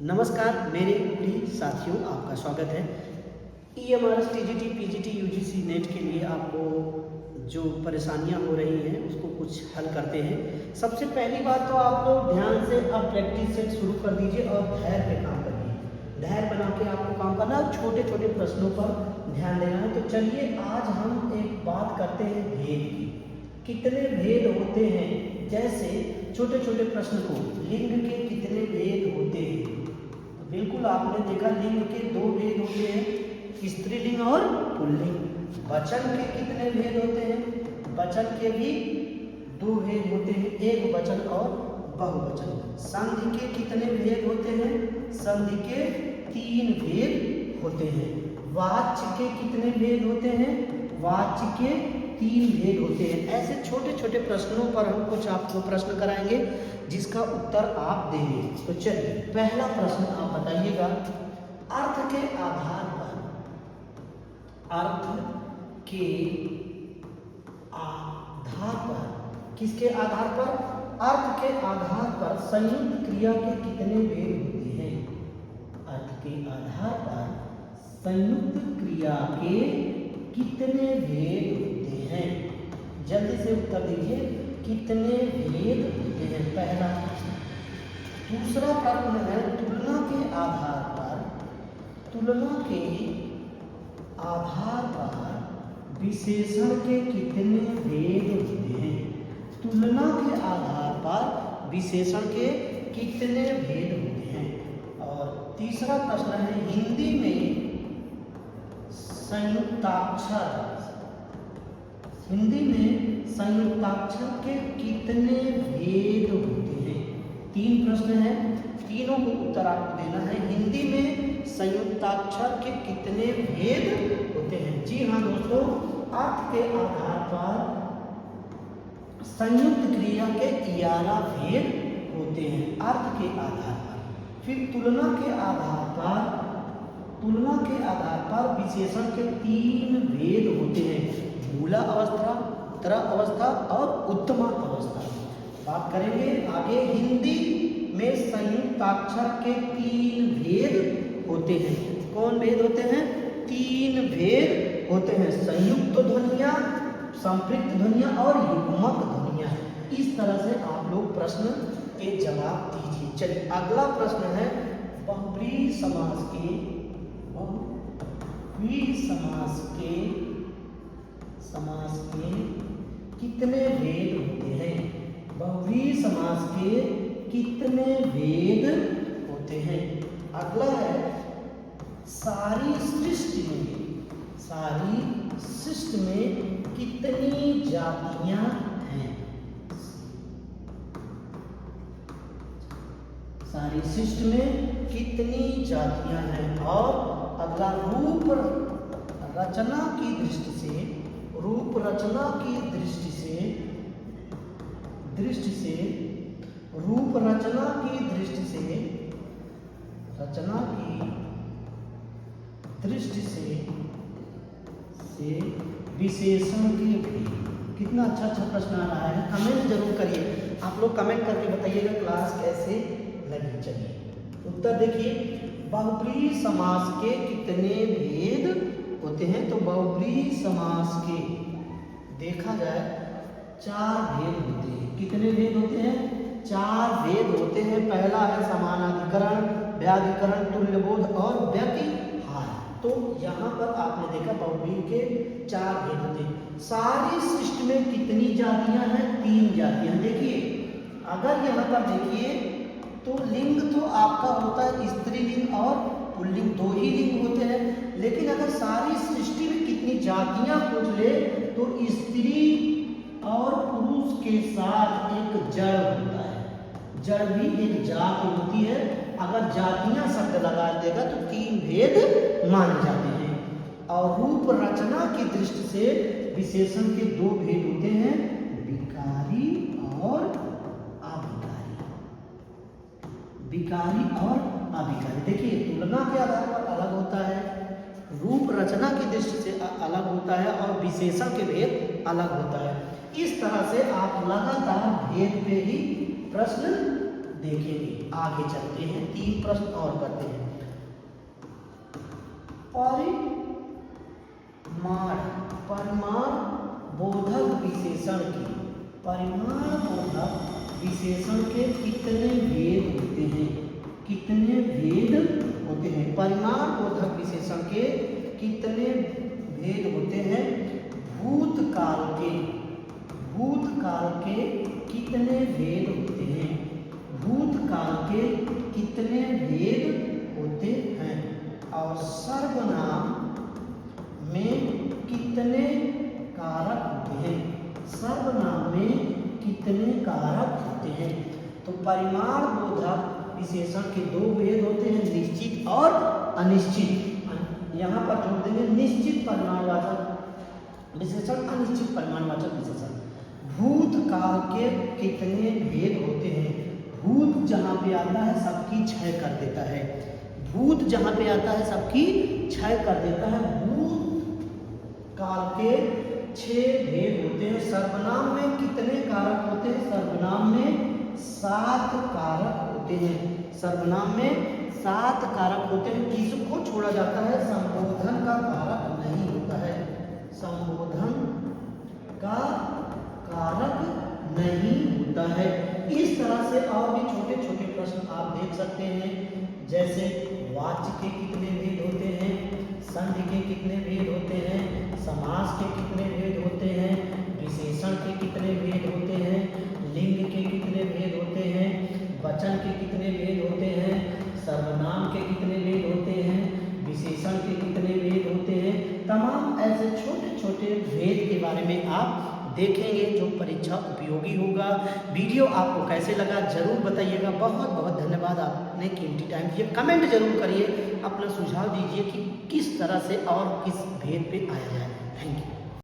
नमस्कार मेरे प्रिय साथियों, आपका स्वागत है। EMRS TGT PGT UGC net के लिए आपको जो परेशानियां हो रही हैं उसको कुछ हल करते हैं। सबसे पहली बात तो आप लोग ध्यान से अब प्रैक्टिस सेट शुरू कर दीजिए और धैर्य पे काम करिए। धैर्य बना के आपको काम करना है, छोटे छोटे प्रश्नों पर ध्यान देना है। तो चलिए आज हम एक बात करते हैं भेद की। कितने भेद होते हैं, जैसे छोटे छोटे प्रश्न को, लिंग के कितने भेद होते हैं। बिल्कुल आपने देखा लिंग के दो भेद होते हैं, स्त्रीलिंग और पुल्लिंग। वचन के कितने भेद होते हैं, वचन के भी दो भेद होते हैं, एक वचन और बहुवचन। संधि के कितने भेद होते हैं, संधि के 3 भेद होते हैं। वाच्य के कितने भेद होते हैं, वाच्य के 3 भेद होते हैं। ऐसे छोटे छोटे प्रश्नों पर हम कुछ आपको प्रश्न कराएंगे जिसका उत्तर आप देंगे। तो चलिए पहला प्रश्न आप बताइएगा। अर्थ के आधार पर, अर्थ के आधार पर, किसके आधार पर, अर्थ के आधार पर संयुक्त क्रिया के कितने भेद होते हैं। अर्थ के आधार पर संयुक्त क्रिया के कितने भेद होते हैं। जल्दी से उत्तर दीजिए, कितने भेद होते हैं, पहला प्रश्न। दूसरा प्रश्न है तुलना के आधार पर, तुलना के आधार पर विशेषण के कितने भेद होते हैं। तुलना के आधार पर विशेषण के कितने भेद होते हैं। और तीसरा प्रश्न है हिंदी में संयुक्ताक्षर, हिंदी में संयुक्ताक्षर के कितने भेद होते हैं। 3 प्रश्न हैं, तीनों को उत्तर आपको देना है। हिंदी में संयुक्ताक्षर के कितने भेद होते हैं। जी हाँ दोस्तों, अर्थ के आधार पर संयुक्त क्रिया के 11 भेद होते हैं, अर्थ के आधार पर। फिर तुलना के आधार पर, तुलना के आधार पर विशेषण के 3 भेद होते हैं, मूला अवस्था, उत्तरा अवस्था और उत्तमा अवस्था। बात करेंगे आगे। हिंदी में संयुक्ताक्षर के 3 भेद होते हैं। कौन भेद होते हैं, 3 भेद होते हैं, संयुक्त ध्वनियाँ, संपृक्त ध्वनियाँ और युग्मक ध्वनियाँ। इस तरह से आप लोग प्रश्न के जवाब दीजिए। चलिए अगला प्रश्न है बहुब्रीहि समास के, बहुब्रीहि समास के कितने भेद होते हैं। बहुब्रीहि समास के कितने भेद होते हैं। अगला है सारी सृष्टि में, सारी सृष्टि में कितनी जातियां हैं। सारी सृष्टि में कितनी जातियां हैं। और अगला रूप रचना की दृष्टि से, रूप रचना की दृष्टि से, रूप रचना की दृष्टि से, रचना की दृष्टि से विशेषण के भेद। कितना अच्छा अच्छा प्रश्न आ रहा है, कमेंट जरूर करिए। आप लोग कमेंट करके बताइएगा क्लास कैसे लगी। चलिए उत्तर देखिए, बहुब्रीहि समास के कितने भेद होते हैं। तो बहुब्रीहि समास के देखा जाए 4 भेद होते हैं। कितने भेद होते हैं, 4 भेद होते हैं। पहला है समानाधिकरण, व्याधिकरण, तुल्यबोध और व्यतिहार। तो यहाँ पर आपने देखा बहुब्रीहि के 4 भेद होते हैं। सारी सृष्टि में कितनी जातियां हैं, 3 जातियां। देखिए अगर यहाँ पर देखिए तो लिंग तो आपका होता है स्त्रीलिंग और पुल्लिंग, 2 ही लिंग होते हैं। लेकिन अगर सारी सृष्टि में कितनी जातियां पूछ ले तो स्त्री और पुरुष के साथ एक जड़ होता है, जड़ भी एक जाति होती है। अगर जातियां शब्द लगा देगा तो 3 भेद माने जाते हैं। और रूप रचना की दृष्टि से विशेषण के 2 भेद होते हैं, विकारी और अविकारी, विकारी और अविकारी। देखिए तुलना के आधार पर अलग होता है, रूप रचना की दृष्टि से अलग होता है और विशेषण के भेद अलग होता है। इस तरह से आप लगातार भेद पे ही प्रश्न देखेंगे। आगे चलते हैं, 3 प्रश्न और करते हैं। परिमाण बोधक विशेषण की, परिमाण बोधक विशेषण के कितने भेद होते हैं? कितने भेद होते हैं? परिमाण बोधक विशेषण के कितने भेद होते हैं? भूतकाल के कितने भेद होते हैं? भूतकाल के कितने भेद होते हैं? और सर्वनाम में कितने कारक होते हैं? सर्वनाम में कितने कारक होते हैं? तो परिमाण बोधक विशेषण के 2 भेद होते हैं, निश्चित और अनिश्चित। यहाँ पर जोड़ देंगे निश्चित परिमाणवाचक विशेषण, अनिश्चित परिमाणवाचक विशेषण। भूतकाल के कितने भेद होते हैं? भूत जहाँ पे आता है सबकी क्षय कर देता है। भूत जहाँ पे आता है सबकी क्षय कर देता है। भूत काल के 6 भेद होते हैं। सर्वनाम में कितने कारक होते हैं? सर्वनाम में 7 कारक होते हैं। सर्वनाम में 7 कारक होते हैं। किसको छोड़ा जाता है? संबोधन का कारक नहीं होता है। संबोधन का कारक नहीं होता है। इस तरह से और भी छोटे छोटे प्रश्न आप देख सकते हैं, जैसे वाच्य के कितने भेद होते हैं, संधि के कितने भेद होते हैं, समास के कितने भेद होते हैं, विशेषण के कितने भेद होते हैं, लिंग के कितने भेद होते हैं, वचन के कितने भेद होते हैं, सर्वनाम के कितने भेद होते हैं, विशेषण के कितने भेद होते हैं। तमाम ऐसे छोटे छोटे भेद के बारे में आप देखेंगे जो परीक्षा उपयोगी होगा। वीडियो आपको कैसे लगा जरूर बताइएगा। बहुत बहुत धन्यवाद, आपने कीमती टाइम दिया। कमेंट जरूर करिए, अपना सुझाव दीजिए कि किस तरह से और किस भेद पे आया जाए। Thank you.